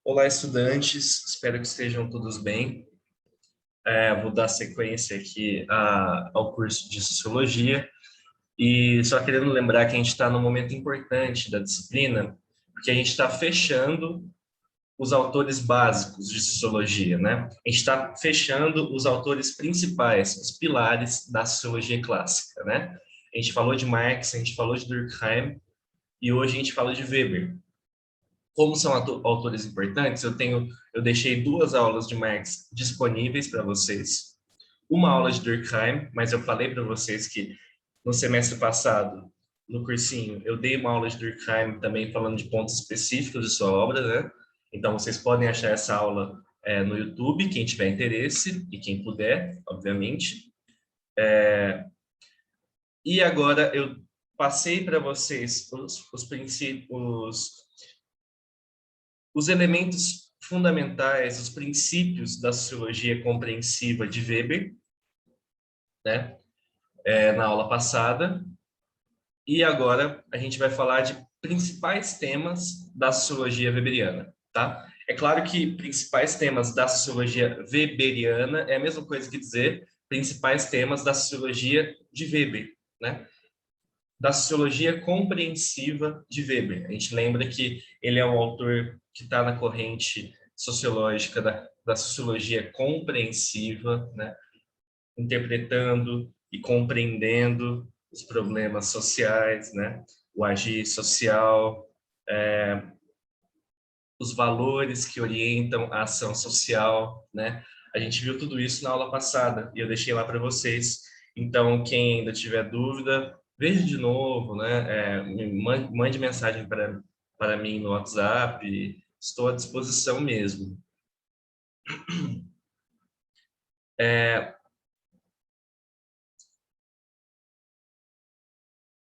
Olá, estudantes, espero que estejam todos bem. Vou dar sequência aqui ao curso de Sociologia e só querendo lembrar que a gente está num momento importante da disciplina, porque a gente está fechando os autores básicos de Sociologia, né? A gente está fechando os autores principais, os pilares da Sociologia clássica, né? A gente falou de Marx, a gente falou de Durkheim e hoje a gente fala de Weber. Como são autores importantes, eu deixei 2 aulas de Marx disponíveis para vocês. Uma aula de Durkheim, mas eu falei para vocês que no semestre passado, no cursinho, eu dei uma aula de Durkheim também falando de pontos específicos de sua obra, né? Então vocês podem achar essa aula no YouTube, quem tiver interesse e quem puder, obviamente. E agora eu passei para vocês os princípios, os elementos fundamentais, os princípios da sociologia compreensiva de Weber, né, na aula passada. E agora a gente vai falar de principais temas da sociologia weberiana, tá? É claro que principais temas da sociologia weberiana é a mesma coisa que dizer principais temas da sociologia de Weber, né? Da sociologia compreensiva de Weber. A gente lembra que ele é um autor que está na corrente sociológica da sociologia compreensiva, né? Interpretando e compreendendo os problemas sociais, né? O agir social, os valores que orientam a ação social, né? A gente viu tudo isso na aula passada e eu deixei lá para vocês. Então, quem ainda tiver dúvida, veja de novo, né? Mande mensagem para mim no WhatsApp. Estou à disposição mesmo.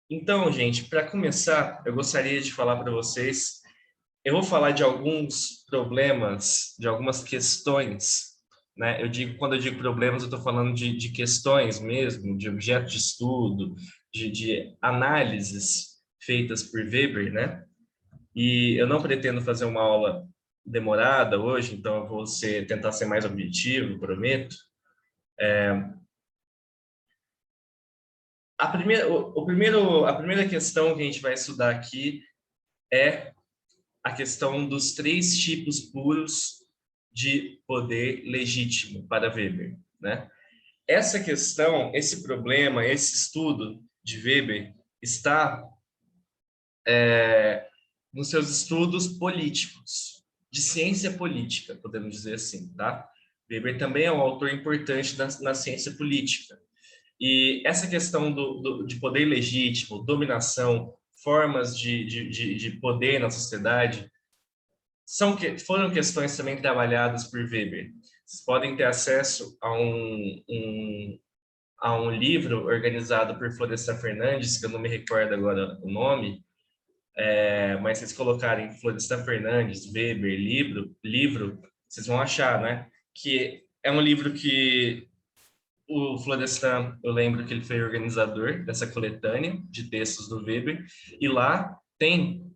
Então, gente, para começar, eu gostaria de falar para vocês. Eu vou falar de alguns problemas, de algumas questões, né? Quando eu digo problemas, eu estou falando de questões mesmo, de objeto de estudo, de análises feitas por Weber, né? E eu não pretendo fazer uma aula demorada hoje, então eu vou tentar ser mais objetivo, prometo. A primeira questão que a gente vai estudar aqui é a questão dos 3 tipos puros de poder legítimo para Weber, né? Essa questão, esse problema, esse estudo de Weber está nos seus estudos políticos, de ciência política, podemos dizer assim, tá? Weber também é um autor importante na ciência política. E essa questão de poder legítimo, dominação, formas de poder na sociedade, foram questões também trabalhadas por Weber. Vocês podem ter acesso a um livro organizado por Florestan Fernandes, que eu não me recordo agora o nome, mas se vocês colocarem Florestan Fernandes, Weber, livro, vocês vão achar, né? Que é um livro que o Florestan, eu lembro que ele foi organizador dessa coletânea de textos do Weber, e lá tem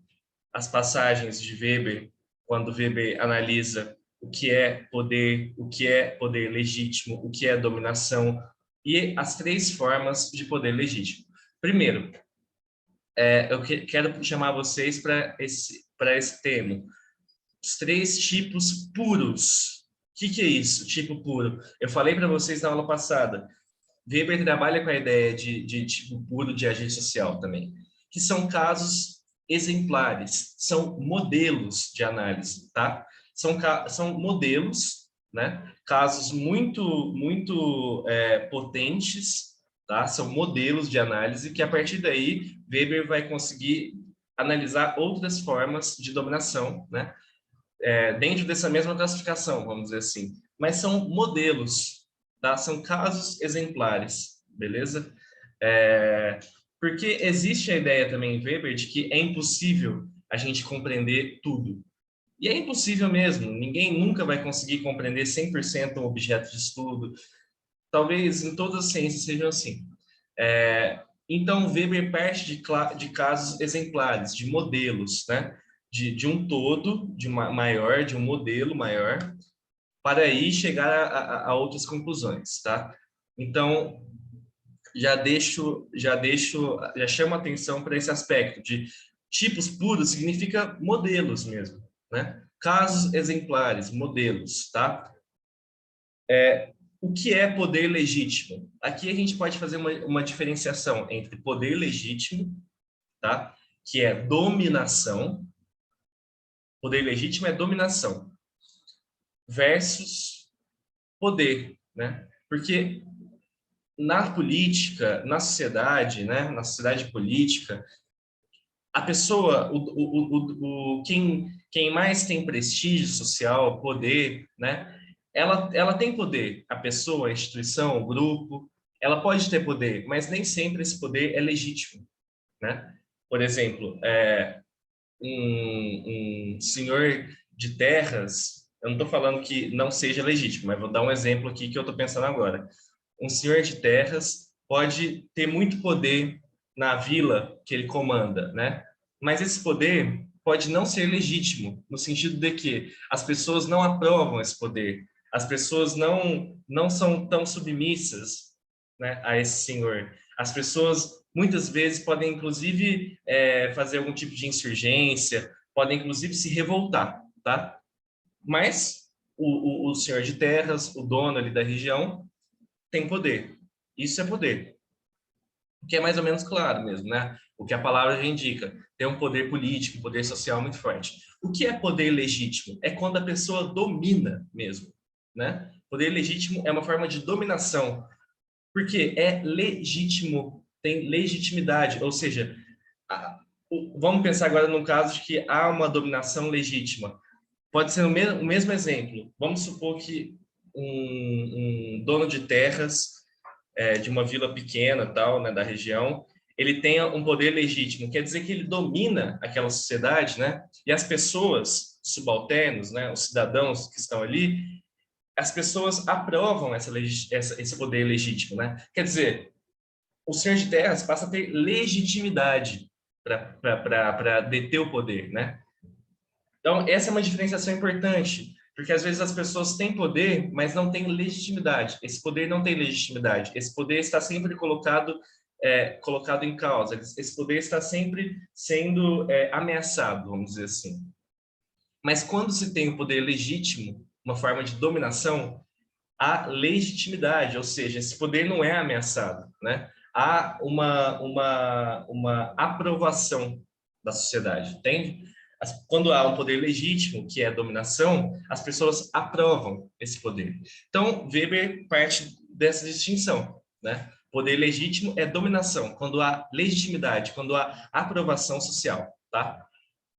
as passagens de Weber, quando Weber analisa o que é poder legítimo, o que é dominação, e as 3 formas de poder legítimo. Primeiro, eu quero chamar vocês para esse tema. Os 3 tipos puros. O que é isso, tipo puro? Eu falei para vocês na aula passada. Weber trabalha com a ideia de tipo puro de agir social também, que são casos exemplares, são modelos de análise, tá? São modelos, né? Casos muito potentes, tá? São modelos de análise que a partir daí Weber vai conseguir analisar outras formas de dominação, né? Dentro dessa mesma classificação, vamos dizer assim. Mas são modelos, tá? São casos exemplares, beleza? Porque existe a ideia também em Weber de que é impossível a gente compreender tudo. E é impossível mesmo, ninguém nunca vai conseguir compreender 100% um objeto de estudo. Talvez em todas as ciências sejam assim. Então, Weber parte de casos exemplares, de modelos, né? de um todo, de uma maior, de um modelo maior, para aí chegar a outras conclusões, tá? Então, já chamo atenção para esse aspecto de tipos puros significa modelos mesmo, né? Casos exemplares, modelos, tá? O que é poder legítimo? Aqui a gente pode fazer uma diferenciação entre poder legítimo, tá? Que é dominação. Poder legítimo é dominação versus poder, né? Porque na política, na sociedade, né? Na sociedade política, a pessoa, quem mais tem prestígio social, poder, né? Ela tem poder. A pessoa, a instituição, o grupo, ela pode ter poder, mas nem sempre esse poder é legítimo, né? Por exemplo, um senhor de terras, eu não estou falando que não seja legítimo, mas vou dar um exemplo aqui que eu estou pensando agora. Um senhor de terras pode ter muito poder na vila que ele comanda, né? Mas esse poder pode não ser legítimo, no sentido de que as pessoas não aprovam esse poder, as pessoas não são tão submissas, né, a esse senhor. As pessoas muitas vezes podem, inclusive, fazer algum tipo de insurgência, podem, inclusive, se revoltar, tá? Mas o senhor de terras, o dono ali da região, tem poder. Isso é poder. O que é mais ou menos claro mesmo, né? O que a palavra já indica. Tem um poder político, um poder social muito forte. O que é poder legítimo? É quando a pessoa domina mesmo, né? Poder legítimo é uma forma de dominação, porque é legítimo, tem legitimidade, ou seja, vamos pensar agora num caso de que há uma dominação legítima. Pode ser o mesmo exemplo. Vamos supor que um dono de terras de uma vila pequena, tal, né, da região, ele tenha um poder legítimo. Quer dizer que ele domina aquela sociedade, né? E as pessoas, subalternos, né, os cidadãos que estão ali, as pessoas aprovam esse poder legítimo, né? Quer dizer, o senhor de terras passa a ter legitimidade para deter o poder, né? Então, essa é uma diferenciação importante, porque às vezes as pessoas têm poder, mas não têm legitimidade. Esse poder não tem legitimidade. Esse poder está sempre colocado em causa. Esse poder está sempre sendo ameaçado, vamos dizer assim. Mas quando se tem o poder legítimo, uma forma de dominação, há legitimidade, ou seja, esse poder não é ameaçado, né? Há uma aprovação da sociedade, entende? Quando há um poder legítimo, que é a dominação, as pessoas aprovam esse poder. Então, Weber parte dessa distinção, né? Poder legítimo é dominação, quando há legitimidade, quando há aprovação social, tá?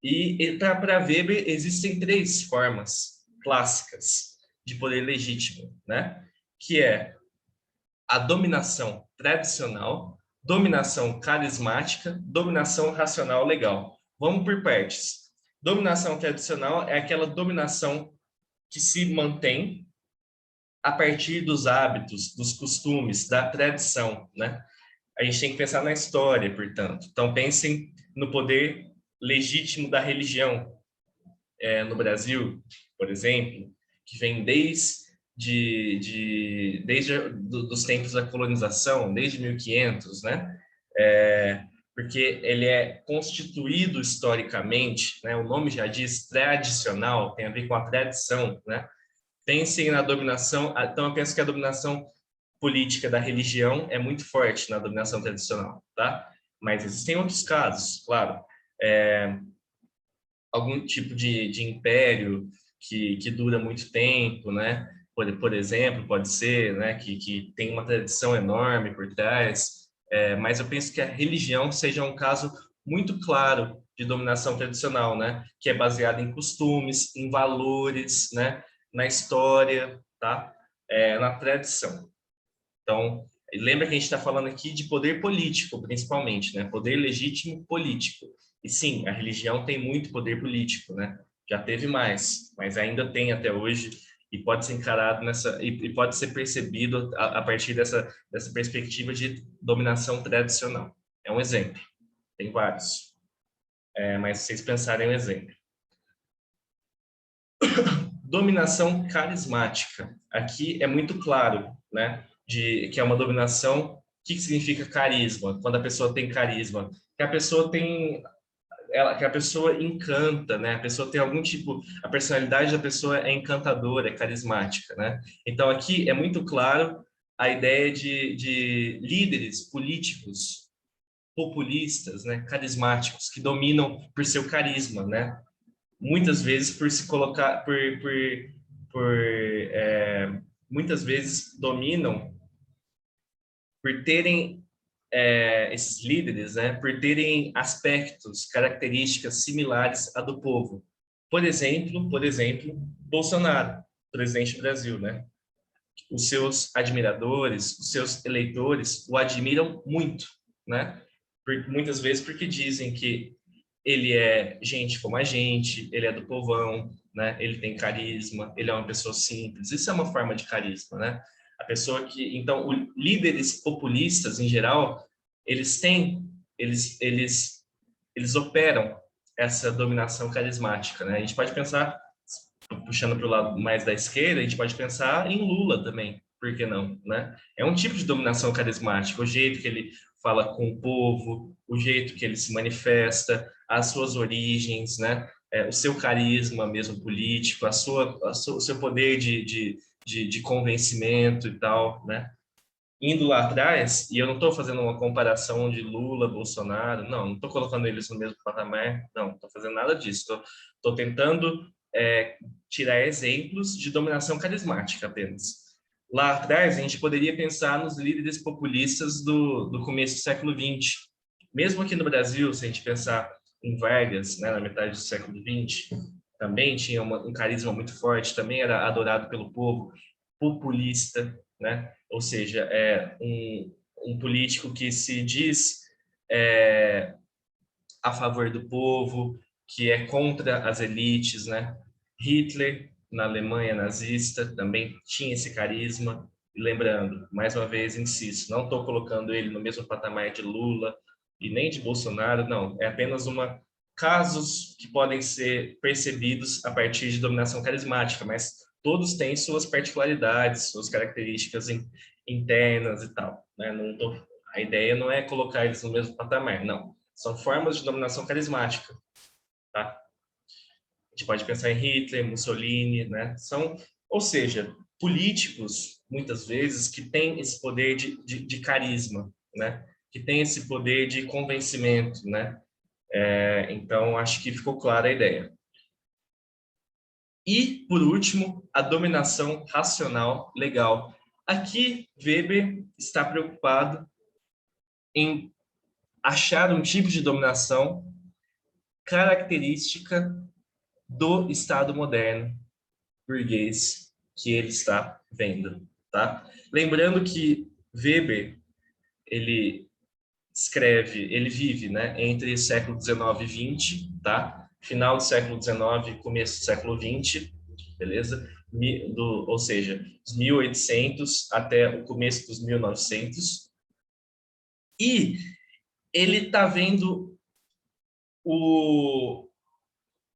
E para Weber existem três formas clássicas de poder legítimo, né? Que é a dominação tradicional, dominação carismática, dominação racional legal. Vamos por partes. Dominação tradicional é aquela dominação que se mantém a partir dos hábitos, dos costumes, da tradição, né? A gente tem que pensar na história, portanto. Então, pensem no poder legítimo da religião no Brasil, por exemplo, que vem desde dos tempos da colonização, desde 1500, né? Porque ele é constituído historicamente, né? O nome já diz tradicional, tem a ver com a tradição, né? Pensem na dominação, então eu penso que a dominação política da religião é muito forte na dominação tradicional, tá? Mas existem outros casos, claro. Algum tipo de império que dura muito tempo, né? Por exemplo, pode ser, né, que tem uma tradição enorme por trás, mas eu penso que a religião seja um caso muito claro de dominação tradicional, né? Que é baseado em costumes, em valores, né? Na história, tá? Na tradição. Então, lembra que a gente está falando aqui de poder político, principalmente, né? Poder legítimo político. E sim, a religião tem muito poder político, né? Já teve mais, mas ainda tem até hoje e pode ser encarado e pode ser percebido a partir dessa perspectiva de dominação tradicional. É um exemplo. Tem vários. Mas se vocês pensarem um exemplo. Dominação carismática. Aqui é muito claro, né, que é uma dominação. O que significa carisma? Quando a pessoa tem carisma, que a pessoa tem, que a pessoa encanta, né? A pessoa tem algum tipo, a personalidade da pessoa é encantadora, é carismática, né? Então aqui é muito claro a ideia de líderes políticos populistas, né? Carismáticos que dominam por seu carisma, né? Muitas vezes por se colocar, por muitas vezes dominam por terem esses líderes, né, por terem aspectos, características similares à do povo. Por exemplo, Bolsonaro, presidente do Brasil, né? Os seus admiradores, os seus eleitores o admiram muito, né? Muitas vezes porque dizem que ele é gente como a gente, ele é do povão, né? Ele tem carisma, ele é uma pessoa simples. Isso é uma forma de carisma, né? A pessoa que, então, líderes populistas em geral, eles têm, eles operam essa dominação carismática, né? A gente pode pensar, puxando para o lado mais da esquerda, a gente pode pensar em Lula também, por que não, né? É um tipo de dominação carismática, o jeito que ele fala com o povo, o jeito que ele se manifesta, as suas origens, né? O seu carisma mesmo político, o seu poder de convencimento e tal, né? Indo lá atrás, e eu não estou fazendo uma comparação de Lula, Bolsonaro, não estou colocando eles no mesmo patamar, não estou fazendo nada disso, estou tentando tirar exemplos de dominação carismática apenas. Lá atrás, a gente poderia pensar nos líderes populistas do começo do século XX. Mesmo aqui no Brasil, se a gente pensar em Vargas, né, na metade do século XX, também tinha um carisma muito forte, também era adorado pelo povo, populista, né? Ou seja, um político que se diz é, a favor do povo, que é contra as elites, né? Hitler, na Alemanha nazista, também tinha esse carisma. E lembrando, mais uma vez, insisto, não estou colocando ele no mesmo patamar de Lula e nem de Bolsonaro, não. É apenas casos que podem ser percebidos a partir de dominação carismática, mas todos têm suas particularidades, suas características internas e tal, né? A ideia não é colocar eles no mesmo patamar, não. São formas de dominação carismática, tá? A gente pode pensar em Hitler, Mussolini, né? Ou seja, políticos, muitas vezes, que têm esse poder de carisma, né? Que têm esse poder de convencimento, né? Então, acho que ficou clara a ideia. E, por último, a dominação racional legal. Aqui, Weber está preocupado em achar um tipo de dominação característica do Estado moderno burguês que ele está vendo, tá? Lembrando que Weber, ele ele vive, né, entre século XIX e XX, tá? Final do século XIX, começo do século XX, beleza? Ou seja, dos 1800 até o começo dos 1900. E ele está vendo o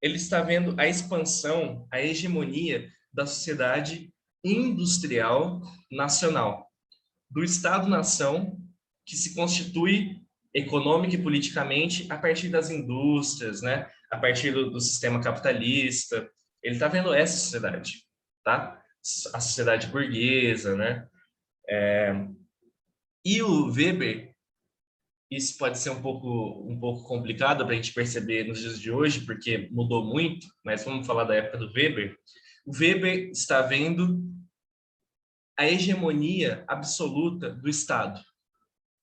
ele está vendo a expansão, a hegemonia da sociedade industrial nacional, do Estado-nação, que se constitui econômica e politicamente a partir das indústrias, né? A partir do sistema capitalista. Ele está vendo essa sociedade, tá? A sociedade burguesa, né? E o Weber, isso pode ser um pouco complicado para a gente perceber nos dias de hoje, porque mudou muito, mas vamos falar da época do Weber. O Weber está vendo a hegemonia absoluta do Estado,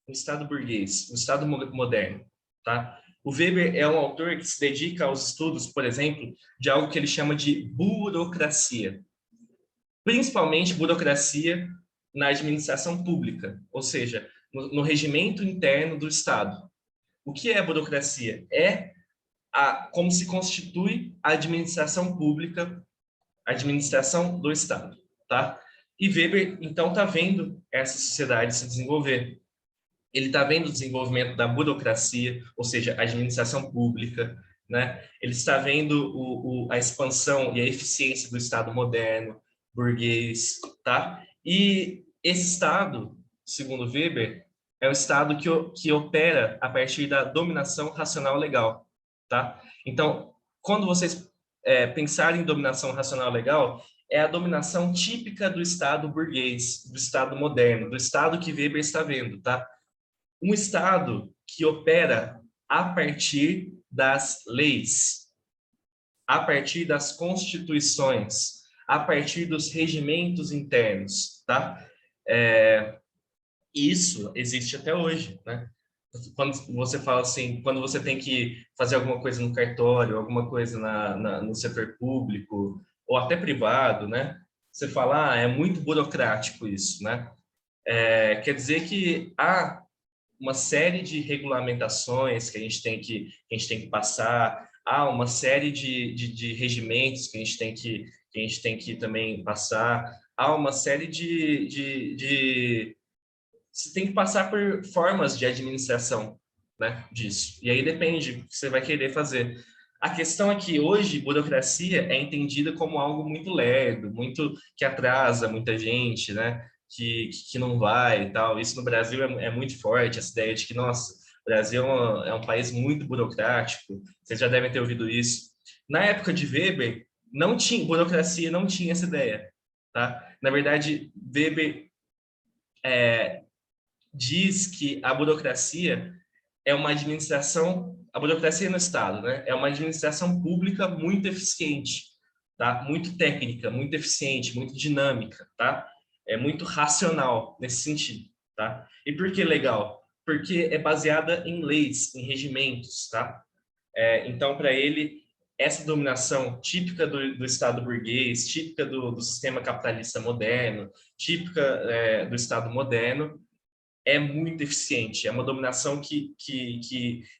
o Estado burguês, o Estado moderno, tá? O Weber é um autor que se dedica aos estudos, por exemplo, de algo que ele chama de burocracia, principalmente burocracia na administração pública, ou seja, no regimento interno do Estado. O que é burocracia? Como se constitui a administração pública, a administração do Estado, tá? E Weber, então, está vendo essa sociedade se desenvolver. Ele está vendo o desenvolvimento da burocracia, ou seja, a administração pública. né? Ele está vendo a expansão e a eficiência do Estado moderno, burguês, tá? E esse Estado, segundo Weber, é um Estado que opera a partir da dominação racional legal, tá? Então, quando vocês pensarem em dominação racional legal, é a dominação típica do Estado burguês, do Estado moderno, do Estado que Weber está vendo, tá? Um Estado que opera a partir das leis, a partir das constituições, a partir dos regimentos internos, tá? Isso existe até hoje, né? Quando você fala assim, quando você tem que fazer alguma coisa no cartório, alguma coisa no setor público, ou até privado, né? Você fala, é muito burocrático isso, né? Quer dizer que há uma série de regulamentações que a gente tem que passar, há uma série de regimentos que a gente tem que também passar, há uma série você tem que passar por formas de administração, né, disso. E aí depende do que você vai querer fazer. A questão é que hoje burocracia é entendida como algo muito lerdo, muito que atrasa muita gente, né? Que não vai e tal. Isso no Brasil é muito forte, essa ideia de que, nossa, o Brasil é um país muito burocrático. Vocês já devem ter ouvido isso. Na época de Weber, não tinha burocracia, não tinha essa ideia, tá? Na verdade, Weber diz que a burocracia é uma administração, a burocracia no Estado, né? É uma administração pública muito eficiente, tá? Muito técnica, muito eficiente, muito dinâmica, tá? É muito racional nesse sentido, tá? E por que legal? Porque é baseada em leis, em regimentos, tá? Então, para ele, essa dominação típica do Estado burguês, típica do sistema capitalista moderno, típica do Estado moderno, é muito eficiente. É uma dominação que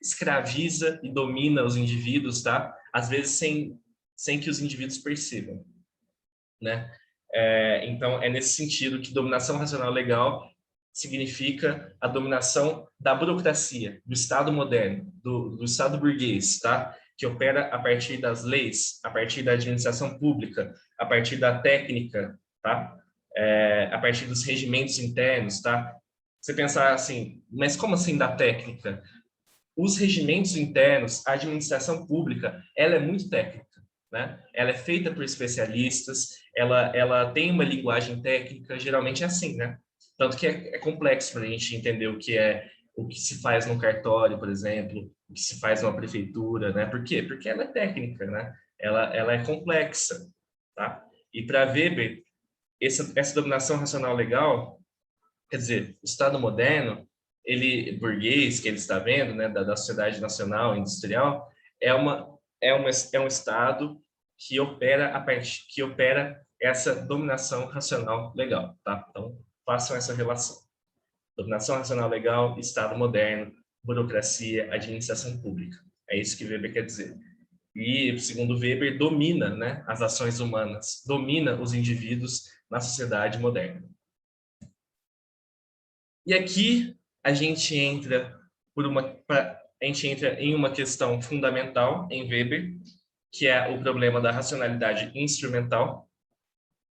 escraviza e domina os indivíduos, tá? Às vezes sem que os indivíduos percebam, né? Então, é nesse sentido que dominação racional legal significa a dominação da burocracia, do Estado moderno, do Estado burguês, tá? Que opera a partir das leis, a partir da administração pública, a partir da técnica, tá? A partir dos regimentos internos, tá? Você pensar assim, mas como assim da técnica? Os regimentos internos, a administração pública, ela é muito técnica, né? Ela é feita por especialistas, ela tem uma linguagem técnica, geralmente é assim, né? Tanto que é complexo para a gente entender o que se faz no cartório, por exemplo, o que se faz numa prefeitura, né? Por quê? Porque ela é técnica, né? Ela é complexa, tá? E para Weber, essa dominação racional legal, quer dizer, o Estado moderno, ele burguês que ele está vendo, né, da sociedade nacional industrial, é um Estado que opera essa dominação racional legal, tá? Então façam essa relação: dominação racional legal, Estado moderno, burocracia, administração pública. É isso que Weber quer dizer. E, segundo Weber, domina, né, as ações humanas, domina os indivíduos na sociedade moderna. E aqui a gente entra a gente entra em uma questão fundamental em Weber, que é o problema da racionalidade instrumental,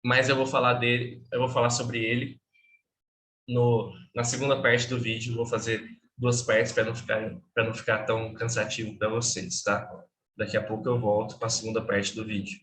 mas eu vou falar sobre ele na segunda parte do vídeo. Vou fazer duas partes para não ficar tão cansativo para vocês, tá? Daqui a pouco eu volto para a segunda parte do vídeo.